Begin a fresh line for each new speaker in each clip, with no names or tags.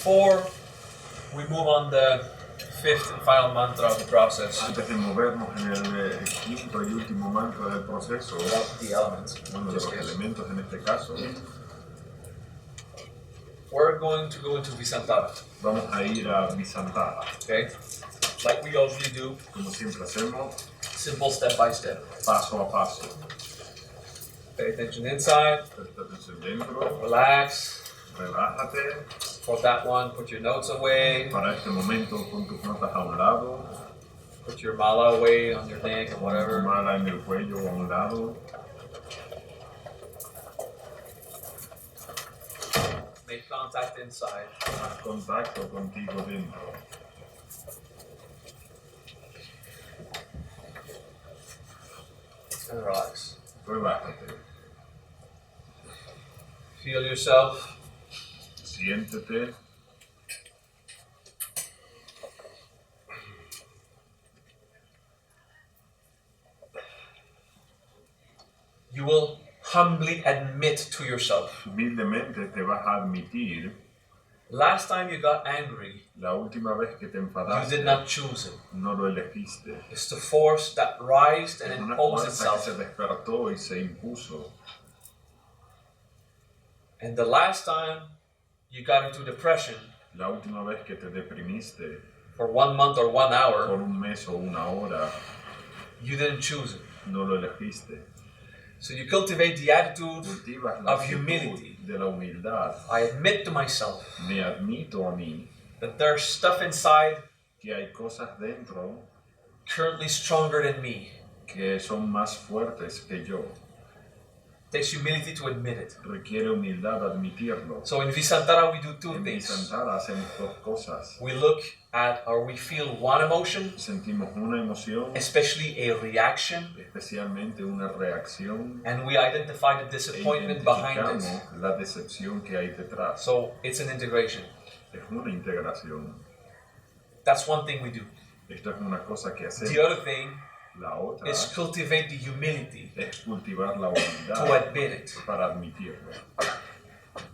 before we move on the fifth and final mantra of the process,
Antes de movernos en el quinto y último mantra del proceso,
the elements,
uno de los elementos en este caso,
we're going to go into Visantara.
vamos a ir a Visantara,
Okay? Like we usually do,
como siempre hacemos,
simple step by step.
paso a paso.
Pay attention inside,
Presta atención dentro,
relax.
relájate.
For that one, put your notes away,
Para este momento, pon tus notas a un lado,
put your mala away on your neck or
tu
whatever.
mala en el cuello a un lado.
Make contact inside.
Haz contacto contigo dentro.
And relax.
Relájate.
Feel yourself.
Siéntete.
You will humbly admit to yourself.
Humildemente te vas a admitir,
Last time you got angry,
la última vez que te
you
enfadaste,
did not choose it.
no lo elegiste.
It's the force that rised and
Es una
imposed
fuerza que
itself.
se despertó y se impuso.
And the last time you got into depression
La última vez que te deprimiste
for 1 month or 1 hour,
por un mes o una hora,
you didn't choose it.
no lo elegiste.
So you cultivate the attitude
Cultivas la
of
actitud
humility.
de la humildad.
I admit to myself
Me admito a mí
that there's stuff inside
que hay cosas dentro
currently stronger than me.
que son más fuertes que yo.
It takes humility to admit it.
Requiere humildad admitirlo.
So in Visantara we do two
En
things.
Visantara hacemos dos cosas.
We look at or we feel one emotion,
Sentimos una emoción,
especially a reaction,
especialmente una reacción,
and we identify the
e
disappointment behind it.
identificamos la decepción que hay detrás.
So it's an integration.
Es una integración.
That's one thing we do.
Esto es una cosa que
The
hacemos.
other thing
La otra
is cultivate the humility
es cultivar la
to
humildad
admit it.
para admitirlo.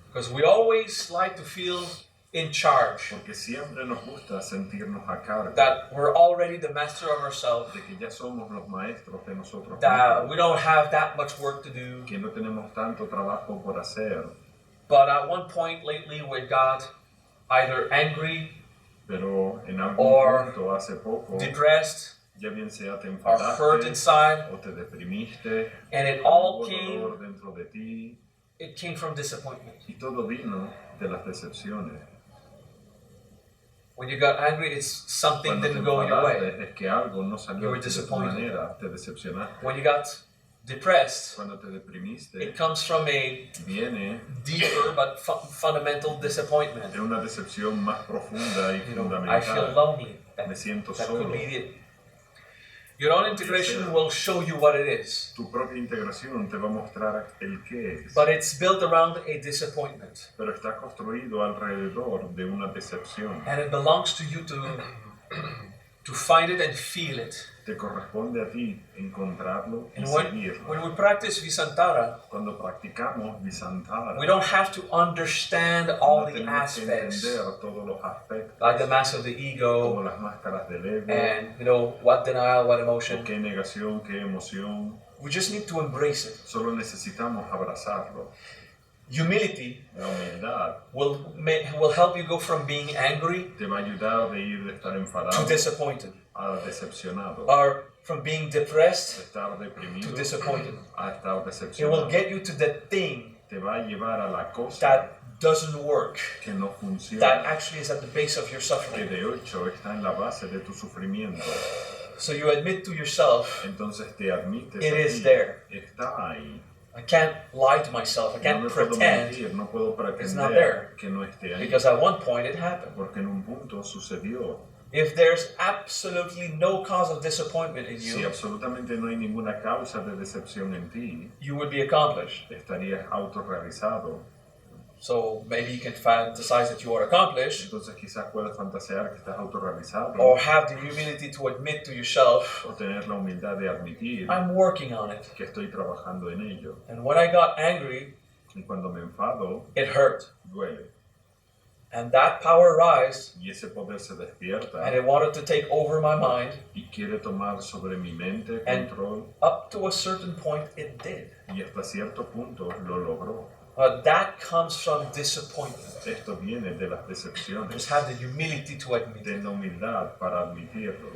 Because we always like to feel in charge,
Porque siempre nos gusta sentirnos a cargo
that we're already the master of ourselves,
de que ya somos los maestros de nosotros
that we
mismos,
don't have that much work to do.
que no tenemos tanto trabajo por hacer,
But at one point lately we got either angry,
pero en algún
Or
punto hace poco,
depressed,
ya bien sea te
or hurt
enfadaste
inside,
o te deprimiste,
and it
hubo
all
dolor
came,
dentro de ti,
it came from disappointment.
y todo vino de las decepciones.
When you got angry, it's something
Cuando te
didn't go your way.
enfadaste es que algo no
You
salió
were
de tu
disappointed.
manera, te decepcionaste.
When you got depressed,
Cuando te deprimiste,
it comes from a
viene
deeper but fundamental disappointment.
de una decepción más profunda y
You know, I feel
fundamental.
lonely.
Me siento
That could
solo.
be it. Your own integration will show you what it is,
Tu propia integración te va a mostrar el qué es,
but it's built around a disappointment,
pero está construido alrededor de una decepción.
and it belongs to you to find it and feel it.
Te corresponde a ti encontrarlo y
And
seguirlo.
when we practice Visantara,
Cuando practicamos Visantara,
we don't have to understand all
no
the
tenemos que
aspects,
entender todos los aspectos,
like the mask of the
como
ego,
las máscaras del ego,
and what denial, what emotion.
qué negación, qué emoción.
We just need to embrace it.
Solo necesitamos abrazarlo.
Humility
La humildad
will help you go from being angry
te va a ayudar de ir de estar
to
enfadado
disappointed,
a decepcionado,
or from being
de
depressed
estar deprimido
to disappointed.
a estar
It will
decepcionado.
get you to the thing
Te va a llevar a la cosa
that doesn't work,
que no
that
funciona,
actually is at the base of your
que
suffering.
de hecho está en la base de tu sufrimiento.
So you admit to yourself,
Entonces te admites
It
a
is
ti,
there.
está ahí.
I can't lie to myself, I
No
can't
me puedo
pretend,
mentir, no puedo
it's not there.
pretender que no esté ahí,
because at one point it happened.
porque en un punto sucedió.
If there's absolutely no cause of disappointment in
Si
you,
absolutamente no hay ninguna causa de decepción en ti,
you would be accomplished.
estarías autorrealizado.
So maybe you can fantasize that you are accomplished,
Entonces quizás puedas fantasear que estás autorrealizado
or have the humility to admit to yourself,
o tener la humildad de admitir
I'm working on it.
que estoy trabajando en ello.
And when I got angry,
Y cuando me enfado,
it hurt.
duele.
And that power rised,
y ese poder se despierta
and it wanted to take over my mind.
y quiere tomar sobre mi mente
And
control,
up to a certain point, it did.
y hasta cierto punto lo logró.
That comes from disappointment.
Esto viene de las
Just
decepciones,
have the humility to admit it.
ten la humildad para admitirlo.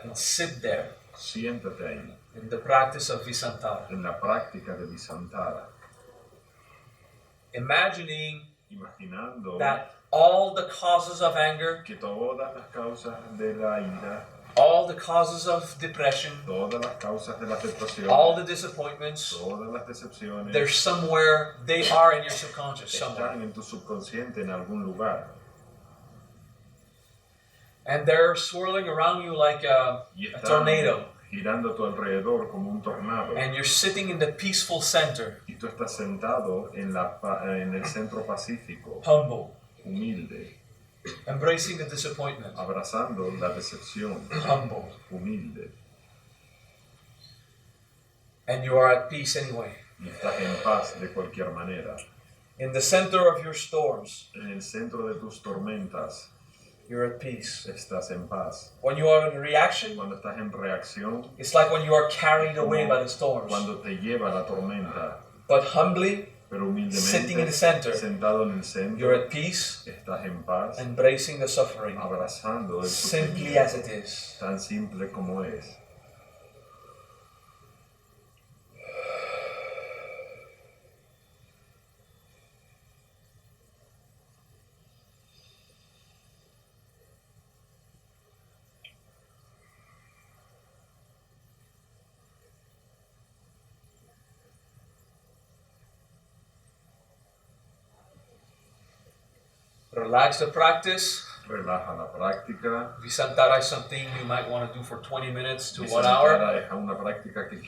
And sit there
Siéntate ahí,
in the practice of Visantara,
en la práctica de Visantara,
imagining
imaginando
that all the causes of anger,
que todas las causas de la ira,
all the causes of depression,
todas las causas de la depresión,
all the disappointments,
todas las decepciones,
they're somewhere, they are in your subconscious somewhere.
están en tu subconsciente en algún lugar.
And they're swirling around you like a
Y están
tornado.
girando a tu alrededor como un tornado.
And you're sitting in the peaceful center,
Y tú estás sentado en el centro pacífico,
humble,
humilde,
embracing the disappointment,
abrazando la decepción,
humble.
humilde.
And you are at peace anyway.
Y estás en paz de cualquier manera.
In the center of your storms,
En el centro de tus tormentas
you're at peace.
estás en paz.
When you are in reaction,
Cuando estás en reacción,
it's like when you are carried away by the storms.
cuando te lleva la tormenta,
But humbly,
pero
sitting in
humildemente
the center,
sentado en el
you're
centro,
at peace,
estás en paz,
embracing the suffering,
abrazando el
simply as it
sufrimiento,
is.
tan simple como es.
Relax the practice.
Relaja la práctica.
Visantara is something you might want to do for 20 minutes to 1 hour.
Visantara es una práctica que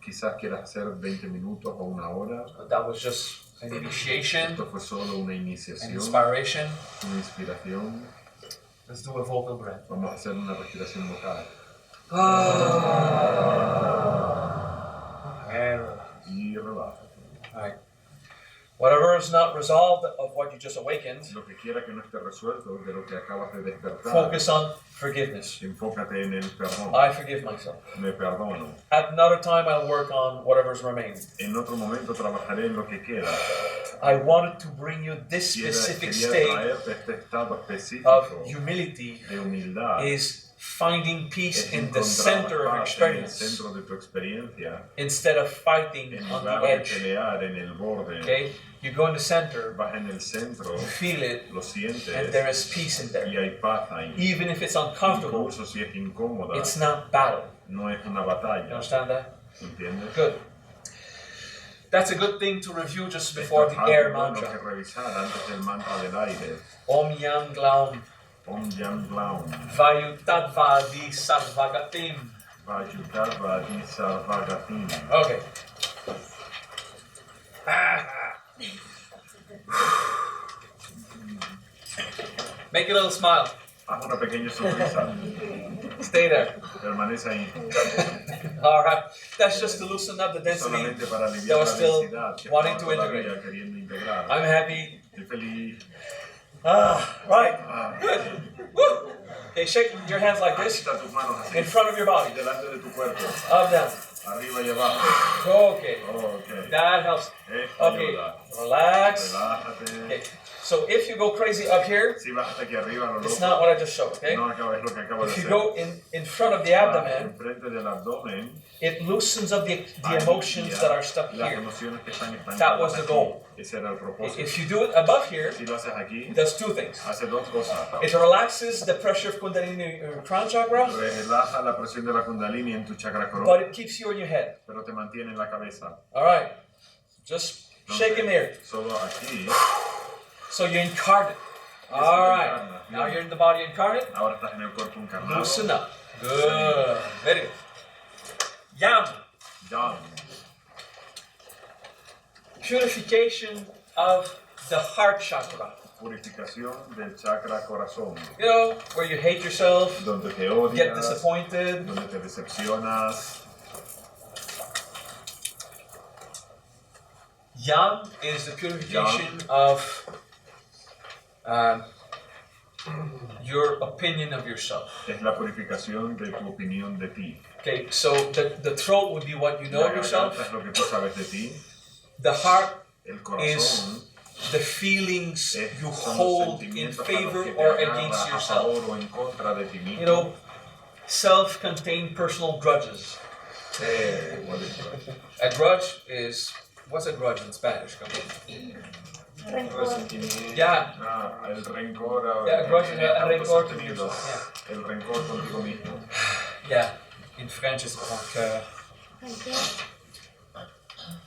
quizás quieras hacer 20 minutos o una hora.
That was just an initiation,
Esto fue solo una
an
iniciación,
inspiration.
una inspiración.
Let's do a vocal breath.
Vamos a hacer una respiración vocal.
And
Y relájate.
all right. Whatever is not resolved of what you just awakened,
Lo que quiera que no esté resuelto de lo que acabas de despertar,
focus on forgiveness.
enfócate en el perdón.
I forgive myself.
Me perdono.
At another time, I'll work on whatever's remaining.
En otro momento trabajaré en lo que queda.
I wanted to bring you this specific
Quería
state
traerte este estado específico
of humility,
de humildad.
is finding peace
Es
in the
encontrar
center of
paz en el
experience
centro de tu experiencia,
instead of fighting
en
on
lugar
the
de
edge.
pelear en el borde.
Okay? You go in the center,
Vas en el centro,
you feel it,
lo sientes,
and there is peace in
y
there.
hay paz ahí.
Even if it's uncomfortable,
Incluso si es incómoda,
it's not battle.
no es una
You
batalla.
understand that?
¿Entiendes?
Good. That's a good thing to review just
Esto
before
es
the
algo
air
bueno que
mantra.
revisar antes del mantra del aire.
Om Yam Glaum
Om Yam Glaum,
Vayutadvadi Sarvagatim.
Vajutava Di Sarvagatim.
Okay. Make a little smile.
Haz una pequeña sonrisa.
Stay there.
Permanece ahí.
All right. That's just to loosen up the density
Solamente para
that
aliviar
was
la
still
densidad que
wanting
estaba
to integrate.
todavía queriendo integrar.
I'm happy.
Estoy feliz.
Right.
Ah,
Good. Woo. Okay, shake your hands like this
agita tus manos así,
in front of your body.
delante de tu cuerpo,
Up, down.
arriba y abajo.
Okay.
Ok.
That helps.
Esto
Okay.
ayuda.
Relax.
Relájate.
Okay. So if you go crazy up here,
Si vas hasta aquí arriba, lo
it's
loco,
not what I just showed, okay?
no acabes lo que acabo de
If you
hacer.
go in front of the abdomen,
Enfrente del abdomen,
it loosens up the
alivia
emotions that are stuck
las
here.
emociones que están estancadas
That was the
aquí.
goal.
Ese era el propósito.
If you do it above here,
Si lo haces aquí,
it does two things.
hace dos cosas.
It relaxes the pressure of Kundalini crown chakra,
Relaja la presión de la kundalini en tu chakra
but
coronal,
it keeps you in your head.
pero te mantiene en la cabeza.
All right. Just shake him here.
Solo aquí,
So you're incarnate. All right. Now you're in the body incarnate.
ahora estás en el cuerpo encarnado.
Loosen up. Good. Very good. Yam.
Yam.
Purification of the heart chakra.
Purificación del chakra corazón,
You know, where you hate yourself,
donde te
get
odias,
disappointed.
donde te decepcionas.
Yam is the purification of your opinion of yourself.
Es la purificación de tu opinión de ti.
Okay, so the throat would be what you know of
La
yourself.
garganta es lo que tú sabes de ti.
The heart
El
is
corazón
the feelings you
son los
hold in
sentimientos a los
favor
que te
or
agarra
against
a
yourself.
favor o en contra de ti mismo.
You know, self-contained personal grudges.
What is that?
A grudge is, what's a grudge in Spanish? Come on.
Resentimiento.
Yeah.
El rencor.
Yeah, grudge is a rencor to
sostenidos.
yourself.
El rencor contigo mismo.
Yeah, in French it's rancœur.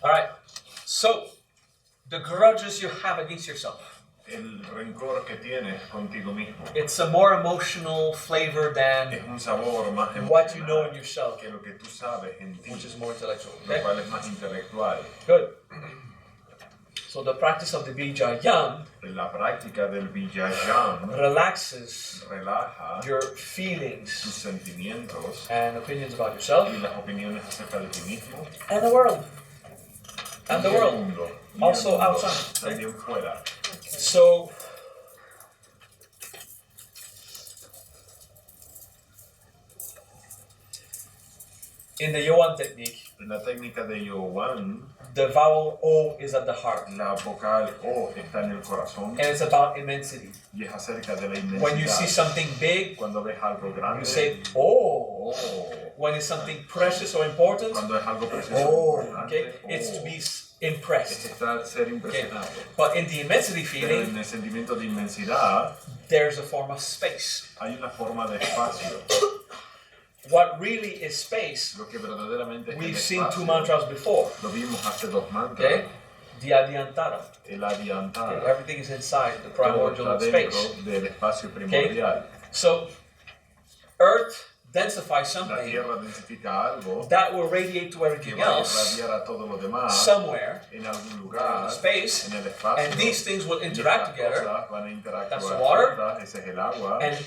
All right, so the grudges you have against yourself.
El rencor que tienes contigo mismo.
It's a more emotional flavor than
Es un sabor más
what you know in
emocional
yourself,
que lo que tú sabes en ti,
which is more intellectual.
lo
Okay?
cual es más intelectual.
Good. So the practice of the Vijayam
La práctica del Vijayam
relaxes
relaja
your
tus
feelings
sentimientos
and opinions about yourself
y las opiniones acerca de ti mismo
and the world. And the
y el
world.
mundo, y el
Also
mundo,
outside.
también fuera.
So, in the Yoan technique,
En la técnica de Yoan,
the vowel O is at the heart.
la vocal O está en el corazón
And it's about immensity.
y es acerca de la
When you see
inmensidad.
something big,
Cuando ves algo grande,
you say, oh.
oh.
When it's something precious or important,
Cuando es algo precioso,
oh,
importante,
okay? It's to be impressed.
Es ser
Okay.
impresionado.
But in the immensity
Pero
feeling,
en el sentimiento de inmensidad
there's a form of space.
hay una forma de espacio.
What really is space,
Lo que verdaderamente es el
we've seen
espacio,
two mantras before.
lo vimos hace dos mantras.
Okay? The Adiantara.
El adiantara.
Okay? Everything is inside the
Todo
primordial
está dentro
space.
del espacio primordial.
So, Earth densifies
La
something
tierra densifica algo
that will radiate to
que
everything
va a
else
irradiar a todo lo demás
somewhere
en algún
in
lugar,
space,
en el espacio.
and these things will
Y
interact
estas
together.
cosas van a interactuar
That's the water.
juntas, ese es el agua.
And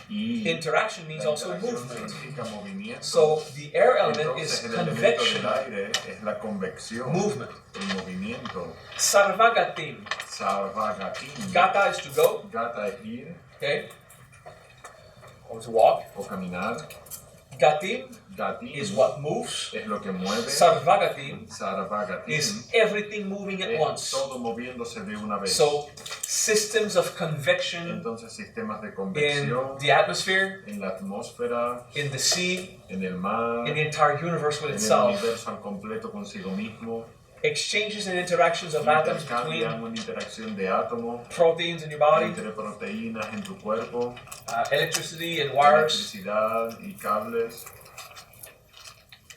Y
interaction means
la
also
interacción
movement.
significa movimiento.
So the air element
Entonces
is
el elemento
convection,
del aire es la convección,
movement.
el movimiento.
Sarvagatim.
Sarvagatim.
Gata is to go,
Gata es ir
okay, or to walk.
o caminar.
Gatim
Gatim
is what moves.
es lo que mueve.
Sarvagatim
Sarvagatim
is everything moving at
es
once.
todo moviéndose de una vez.
So systems of convection
Entonces sistemas de
in
convección
the atmosphere,
en la atmósfera,
in the sea,
en el mar,
in the entire universe with
en el
itself.
universo al completo consigo mismo.
Exchanges and interactions of atoms
Intercambian
between
una interacción de átomos
proteins in your body,
entre proteínas en tu cuerpo,
electricity and wires.
electricidad y cables,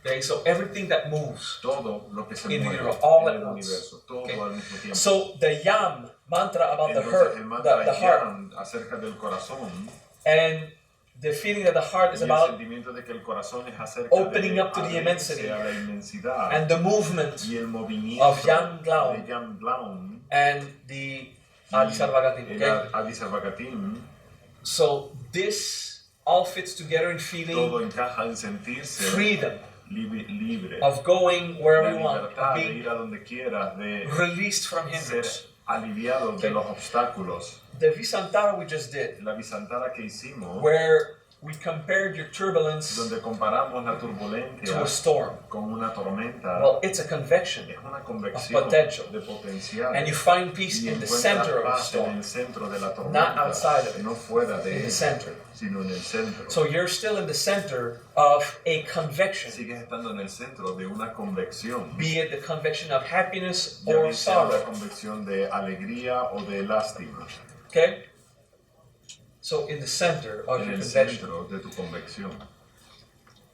Okay, so everything that moves.
todo lo que se
In the
mueve
universe, all
en
at
el
once.
universo, todo
Okay.
al mismo tiempo.
So the Yam mantra about the
Entonces el
heart,
mantra
the heart,
Yan acerca del corazón
and the feeling that the heart is
y el
about,
sentimiento de que el corazón es acerca
opening
de
up to the
abrirse
immensity.
a la inmensidad
and the movement
y el movimiento
of Yan Glaum.
de Yan Glaum
and the Adisarvagatim.
el
Okay,
Adisarvagatim.
so this all fits together in feeling
Todo encaja en sentirse
freedom
libre,
of going wherever
la
you want,
libertad
of
de
being
ir a donde quieras, de
released from
ser
hindrance.
aliviado
Okay.
de los obstáculos.
The Visantara we just did,
La bisantara que hicimos,
where we compared your turbulence
donde comparamos la
to
turbulencia
a storm.
con una tormenta,
Well, it's a convection,
es una convección
potential.
de potencial.
and you find peace
Y
in the
encuentras
center of the
paz en
storm,
el centro de la
not
tormenta,
outside of it,
no fuera de
in the
ella,
center.
sino en el centro.
So you're still in the center of a convection,
Sigues estando en el centro de una convección,
be it the convection of happiness
ya
or
bien sea una
sorrow.
convección de alegría o de lástima,
Okay? So in the center of
en
your
el
convection.
centro de tu convección.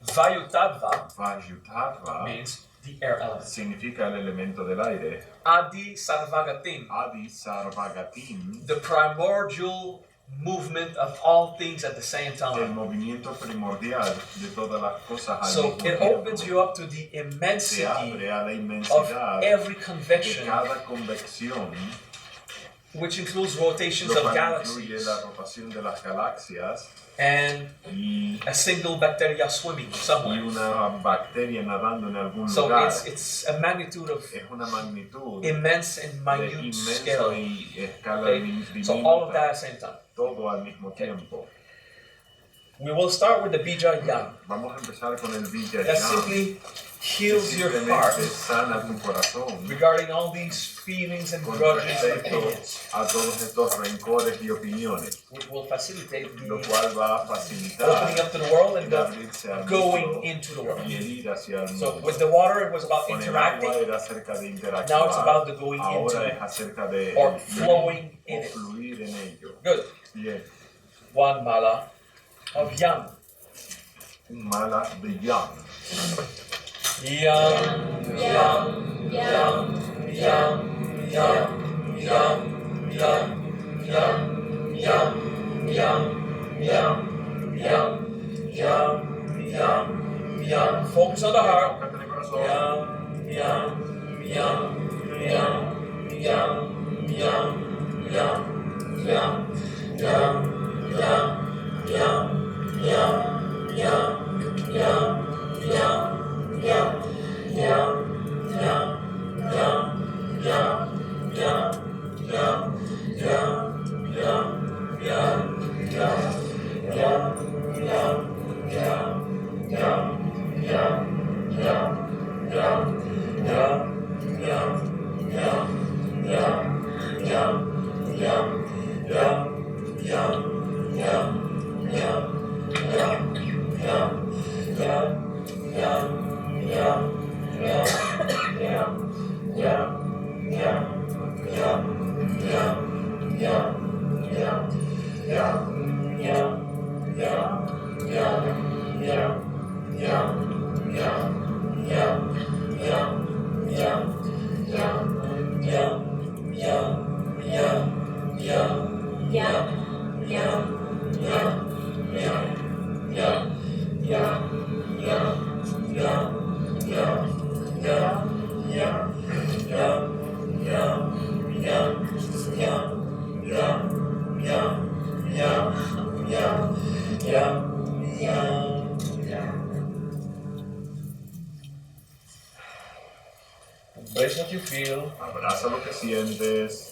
Vayutadva
Vayutadva
means the air element.
significa el elemento del aire.
Adi Sarvagatim,
Adi Sarvagatim,
the primordial movement of all things at the same
el
time.
movimiento primordial de todas las cosas al
So
mismo
it
tiempo.
opens you up to the
Se
immensity
abre a la
of
inmensidad
every
de
convection,
cada convección,
which includes rotations
lo
of
cual incluye
galaxies,
la rotación de las galaxias,
and
y,
a single bacteria swimming
y
somewhere.
una bacteria nadando en algún
So
lugar.
it's a magnitude of
Es una magnitud
immense and
de
minute
inmenso
scale.
y escala
Okay?
diminuta,
So all of that at the same time.
todo al mismo tiempo.
We will start with the bija yam.
Vamos a empezar con el Vijayam.
That simply heals your
Simplemente
heart
sana tu corazón
regarding all these feelings and
con
grudges and
respecto
opinions.
a todos estos rencores y opiniones,
Which will facilitate
lo
the
cual va a facilitar
opening up to the world and
el
the
abrirse al
going
mundo
into the world.
y el ir hacia el
So
mundo.
with the water, it was about
Con el agua
interacting,
era acerca de interactuar,
now it's about the going
ahora
into
es acerca de
or
el
flowing
ir
in
o
it.
fluir en ello.
Good.
Bien,
One mala of yam.
un mala de yam.
Yum, yum, yum, yum, yum, yum, yum, yum, yum, yum, yum, yum, yum, yum, yum. Focus on the heart.
Enfócate en el corazón.
Yum, yum, yum, yum, yum, yum, yum, yum, yum, yum, yum, yum, yum, yum. Embrace what you feel.
Abraza lo que sientes.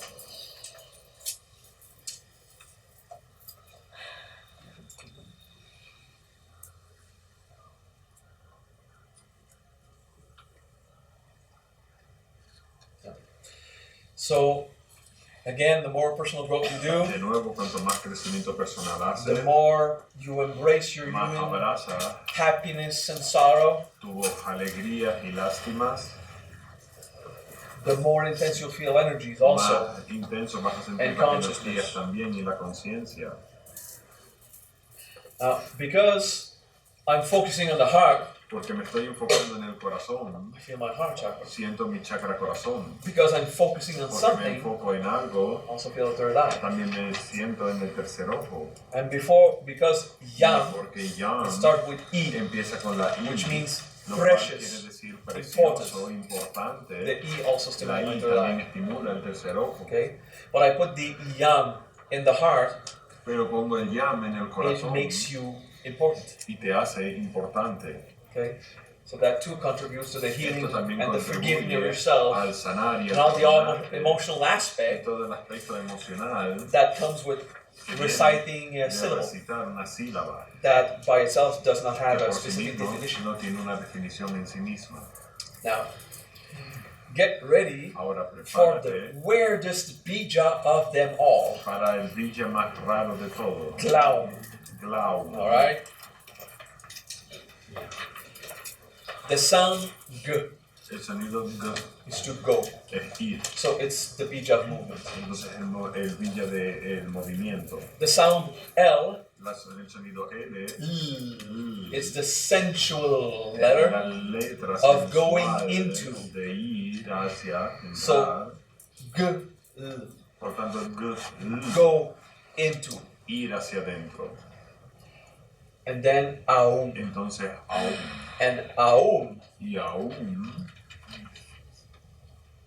So, again, the more personal growth you do,
De nuevo, cuanto más crecimiento personal
the
haces,
more you embrace your
más
human
abraza
happiness and sorrow,
tus alegrías y lástimas,
the more intense you'll feel energies also.
más intenso vas a sentir
And
las
consciousness.
energías también y la conciencia.
Because I'm focusing on the heart,
Porque me estoy enfocando en el corazón,
I feel my heart chakra.
siento mi chakra corazón.
Because I'm focusing on
Porque me
something,
enfoco en algo,
I also feel the third eye.
también me siento en el tercer ojo.
And because yam
Porque yam
starts with E,
empieza con la I,
which means
lo cual quiere
precious,
decir precioso,
the
importante.
E also
La
stimulates my
I
third
también
eye.
estimula el tercer ojo.
Okay? But I put the yam in the heart,
Pero pongo el yam en el
it
corazón
makes you important.
y te hace importante.
Okay? So that too contributes to the healing
Esto también
and the forgiving of
contribuye
yourself
al sanar y
and
al
all the
perdonarte.
emotional aspect
Todo el aspecto emocional
that comes with
que
reciting
viene
a
de
syllable
recitar una sílaba
that by itself does not
que
have a
por sí
specific
mismo
definition.
no tiene una definición en sí misma.
Now, get ready
Ahora
for
prepárate
the weirdest bija of them all.
para el villa más raro de todos.
Clown.
Clown.
All right? The sound G
El sonido G
is to go.
es ir.
So it's the bija of movement.
Entonces el villa del movimiento.
The sound L
El sonido L
is the sensual
es
letter.
la letra
of
sensual
going into.
de ir hacia entrar.
So, G,
Por tanto,
go into.
ir hacia adentro.
And then aum.
Entonces, aún
And aum
y aún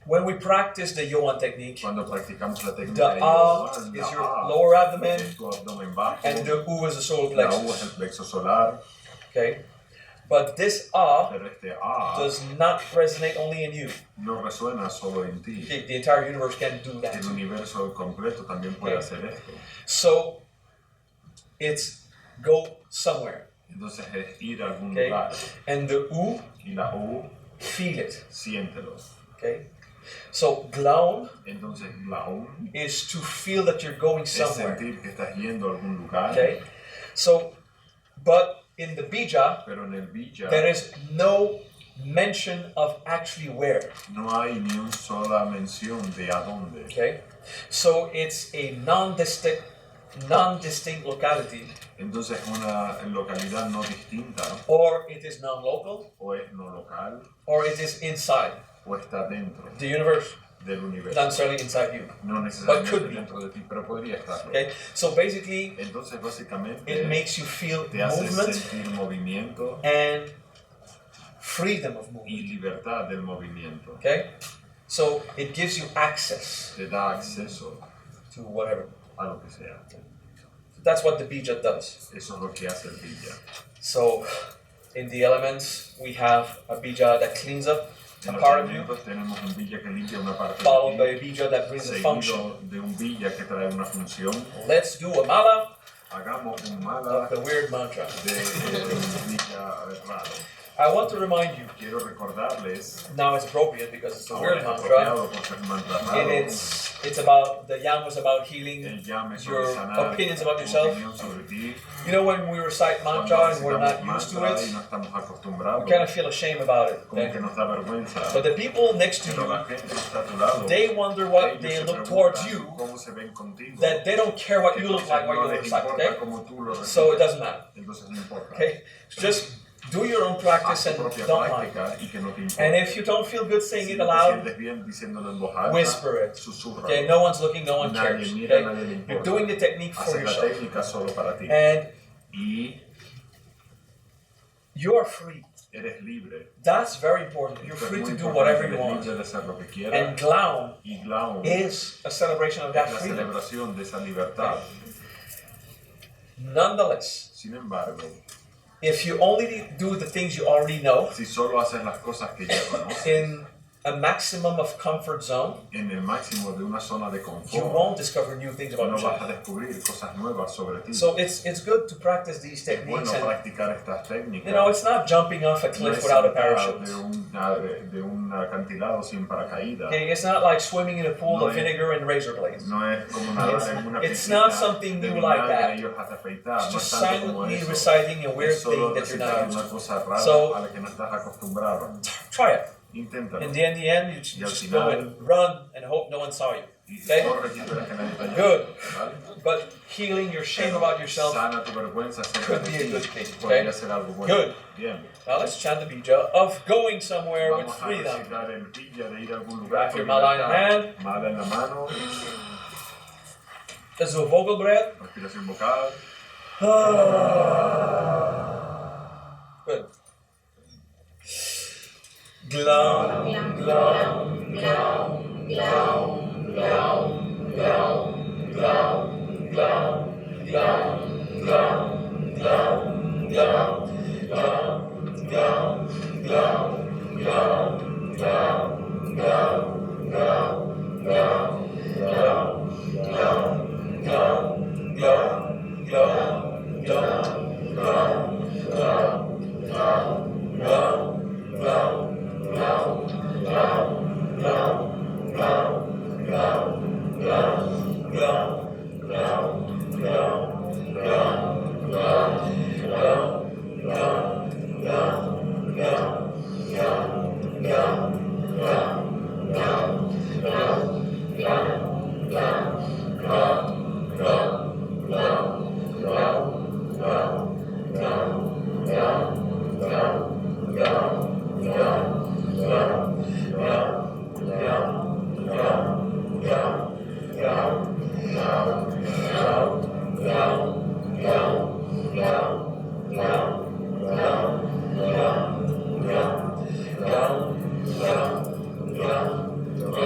When we practice the Yoan technique,
Cuando practicamos la
the
técnica de
A
Yoan,
is
la
your
A
lower abdomen,
es tu abdomen bajo,
and the U is the solar
la U es el
plexus.
plexo solar,
Okay, but this A
pero este A
does not resonate only in you.
no resuena solo en ti.
The entire universe can do that.
El universo completo también puede hacer esto.
So it's go somewhere.
Entonces es ir a algún
Okay,
lugar.
and the U,
Y la U,
feel it.
siéntelo.
Okay, so glauben
Entonces la U
is to feel that you're going
es
somewhere.
sentir que estás yendo a algún lugar.
Okay, so but in the bija,
Pero en el Villa
there is no mention of actually where.
no hay ni una sola mención de a dónde.
Okay, so it's a non-distinct locality,
Entonces una localidad no distinta,
or it is non-local,
o es no local,
or it is inside
o está dentro
the universe,
del universo.
not necessarily inside you.
No
But could
necesariamente
be.
dentro de ti, pero podría estarlo.
Okay, so basically,
Entonces básicamente
it makes you feel
te hace
movement
sentir movimiento
and freedom of
y
movement.
libertad del movimiento.
Okay, so it gives you access
Te da acceso
to whatever.
a lo que sea.
That's what the bija does.
Eso es lo que hace el Villa.
So, in the elements, we have a bija that cleans up a
En los
part of you,
elementos tenemos un Villa que limpia una parte
followed by
de
a
ti,
bija that brings a function.
seguido de un Villa que trae una función.
Let's do a mala
Hagamos un
of
mala
the weird mantra.
de un Villa raro.
I want to remind you,
Quiero recordarles,
now it's appropriate because it's a
ahora
weird
es
mantra,
apropiado porque es un mantra
and
raro.
it's about, the yam was about healing
El llame sobre
your
sanar,
opinions about
tu
yourself.
opinión sobre ti.
You know, when we recite
Cuando
mantra and we're
recitamos
not used to
mantra y
it,
no estamos
we
acostumbrados,
kind of feel ashamed about it.
como
Okay?
que nos da vergüenza.
But the people next to
Pero la
you,
gente que está a tu lado,
they wonder what
ellos
they
se
look
preguntan
towards you,
cómo se ven contigo,
that they don't care what
que
you look
entonces
like while
no
you
les
recite,
importa
okay?
cómo tú lo
So it
recibes.
doesn't matter,
Entonces no importa.
okay? Just do your own
Haz
practice
tu
and
propia
don't mind.
práctica y que no te importe.
And if you don't feel good saying
Si
it
no te
aloud,
sientes bien diciéndolo en voz alta,
whisper it.
susurra.
Okay, no one's looking, no one
Nadie
cares.
mira,
Okay,
nadie le
you're
importa.
doing the technique for
Haces la
yourself,
técnica solo para ti.
and
Y
you are free.
eres libre.
That's very important. You're
Esto es
free
muy
to do
importante,
whatever you
eres
want.
libre de hacer lo que quieras.
And Glaum
Y Glaum
is a celebration of
es
that
la
freedom.
celebración de esa libertad.
Nonetheless,
Sin embargo,
if you only do the things you already know
si solo haces las cosas que ya conoces,
in a maximum of comfort zone,
en el máximo de una zona de
you
confort,
won't discover new things about
no vas a
yourself.
descubrir cosas nuevas sobre ti.
So it's good to practice these
Es
techniques,
bueno
and
practicar estas técnicas.
you know, it's not jumping off a
No
cliff
es
without a
saltar
parachute.
de un acantilado sin paracaídas.
Okay, it's not like swimming in a pool
No
of
es-
vinegar and razor blades.
No es como nadar en una
It's
piscina
not something
de
new like
vinagre
that.
y ellos hasta afeitar.
It's
No
just
es tanto como
silently
eso.
reciting a weird
Es solo
thing that you're
recitar
not used
una
to.
cosa rara
So-
a la que no estás acostumbrado.
Try it.
Inténtalo.
In the end, you
Y al
just go
final-
and run and hope no one saw you.
Y
Okay?
corre y espera que nadie te haya
Good.
visto, ¿vale?
But healing your shame about yourself.
Sana tu vergüenza acerca
could
de
be a
ti.
good thing,
Podría
okay?
ser algo bueno.
Good.
Bien.
Now let's chant the bija of going somewhere with
Vamos a
freedom.
recitar el Villa de ir a algún lugar.
Grab
con
your mala in
libertad.
hand.
Mala en la mano.
Let's do a vocal breath.
Respiración vocal.
Good. Glum, glum, glum, glum, glum, glum, glum, glum, glum, glum, glum, glum, glum, glum, glum, glum, glum, glum, glum,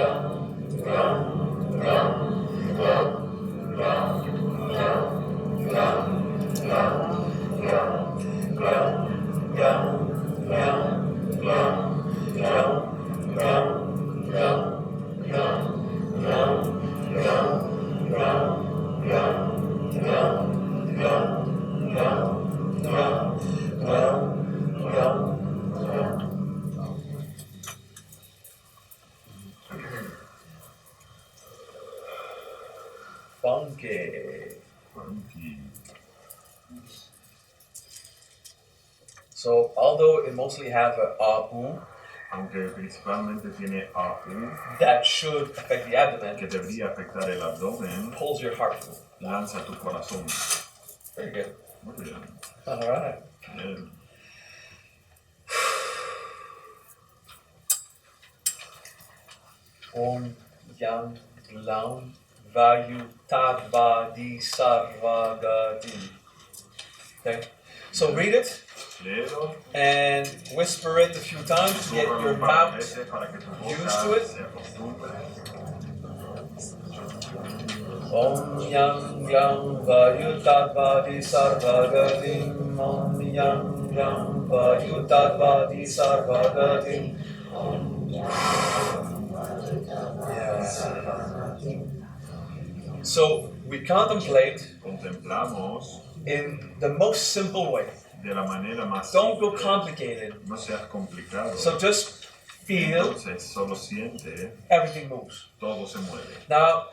Funky.
Funky.
So although it mostly have a AU,
Aunque principalmente tiene AU,
that should affect the
que
abdomen,
debería afectar el abdomen,
pulls your heart.
lanza tu corazón.
Very good.
Muy bien.
All right.
Bien.
Om Yam Glam Vayutadvadi Sarvagati. Okay. So read it
Léelo.
and whisper it a few times to get your
Súbralo un par de
mouth
veces para que tu boca
used to it.
se acostumbre.
Om Yam Glam Vayutadvadi Sarvagati. Om Yam Glam Vayutadvadi Sarvagati. So we contemplate
Contemplamos
in the most simple way.
de la manera más
Don't go
simple.
complicated.
No seas complicado.
So just feel
Entonces solo siente,
everything moves.
todo se mueve.
Now,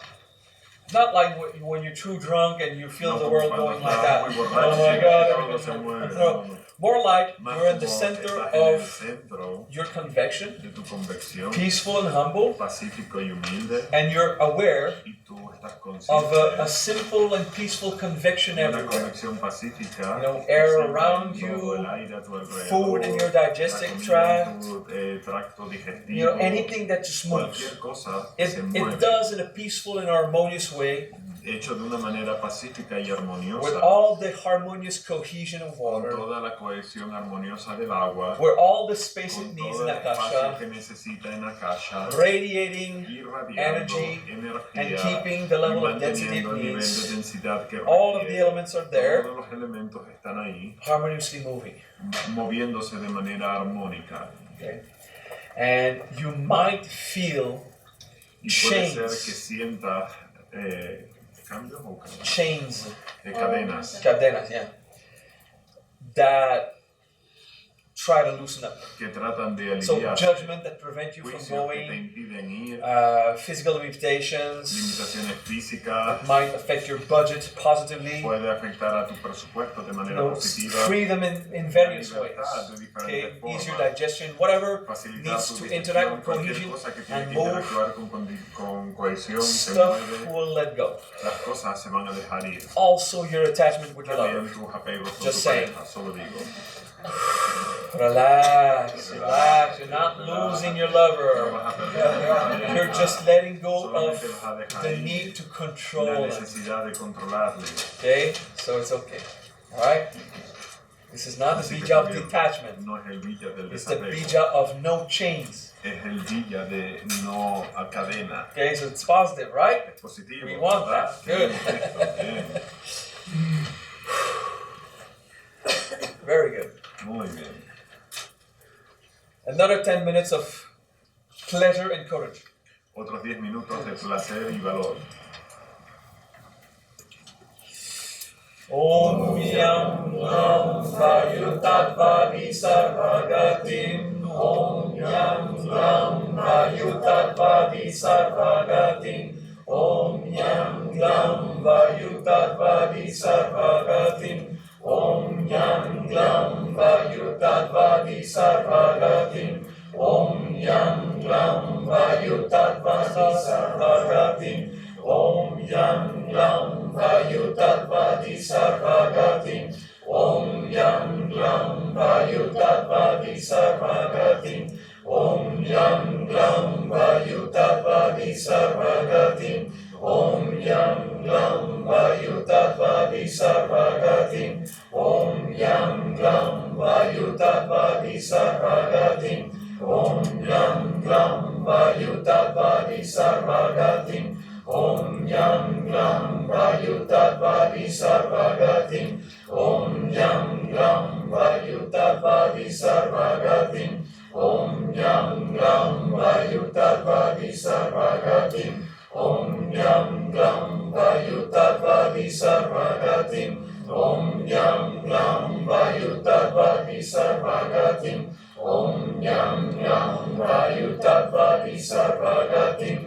not like when you're too drunk and you feel
No
the
como
world
cuando
going like
estás
that.
muy
Oh
borracho
my
y
God!
todo se mueve.
everything-
No, no.
More like
Más
you're in the
como
center
estás en el
of
centro
your convection,
de tu convección,
peaceful and humble,
pacífico y humilde,
and you're aware
y tú estás
of
consciente
a simple and peaceful convection
de una
everywhere.
convección pacífica,
You know, air
siempre
around
en
you,
todo el aire a tu alrededor,
food in your
la
digestive
comida
tract,
en tu tracto digestivo,
you know, anything that just moves.
cualquier cosa
It,
se
it
mueve,
does in a peaceful and harmonious way,
hecho de una manera pacífica y
with
armoniosa,
all the harmonious cohesion of
con
water,
toda la cohesión armoniosa del agua,
where all the space it
con
needs
todo
in
el espacio
Akasha,
que necesita en Akasha,
radiating
irradiando
energy
energía
and keeping the level
y
of density it
manteniendo el nivel de
needs.
densidad que
All of the
requiere.
elements are there,
Todos los elementos están ahí,
harmoniously moving.
moviéndose de manera armónica.
Okay? And you might feel
Y puede ser que
chains,
sientas cambios o
chains,
cadenas
cadenas, yeah, that try to loosen up.
que tratan de
So
aliviar
judgment that prevent you from
juicios que te
going,
impiden ir,
physical limitations,
limitaciones físicas,
might affect your budget positively.
puede afectar a tu presupuesto de
You
manera
know,
positiva,
freedom in various ways.
libertad de
Okay,
diferentes
easier
formas,
digestion, whatever
facilitar
needs
tu
to interact with
digestión, cualquier
cohesion
cosa que tiene
and
que
move,
interactuar con cohesión se
stuff
mueve,
will let go.
las cosas se van a dejar ir.
Also, your attachment with your lover.
También tus apegos con
Just
tu
saying.
pareja, solo digo.
Relax, relax. You're not losing your lover. You're just letting go of
Solamente vas a dejar
the
ir
need to
la
control it.
necesidad de controlarle.
Okay? So it's okay. Alright? This is not the
Así que
bija of
está bien.
detachment.
No es el villa del
It's the
desapego,
bija of no chains.
es el villa de no a cadena.
Okay, so it's positive, right?
Es positivo.
We want
¿verdad?
that. Good.
Perfecto, bien.
Very good.
Muy bien.
Another 10 minutes of pleasure and courage.
Otros 10 minutos de placer y valor.
Om Yam Ram Vayutadvadi Sarvagatim. Om Yam Ram Vayutadvadi Sarvagatim. Om Yam Ram Vayutadvadi Sarvagatim. Om Yam Ram Vayutadvadi Sarvagatim. Om Yam Ram Vayutadvadi Sarvagatim. Om Yam Ram Vayutadvadi Sarvagatim. Om Yam Ram Vayutadvadi Sarvagatim. Om Yam Ram Vayutadvadi Sarvagatim. Om Yam Ram Vayutadvadi Sarvagatim. Om Yam Ram Vayutadvadi Sarvagatim. Om Yam Ram Vayutadvadi Sarvagatim. Om Yam Ram Vayutadvadi Sarvagatim. Om Yam Ram Vayutadvadi Sarvagatim. Om Yam Ram Vayutadvadi Sarvagatim. Om Yam Ram Vayutadvadi Sarvagatim. Om Yam Ram Vayutadvadi Sarvagatim. Om Yam Ram Vayutadvadi Sarvagatim.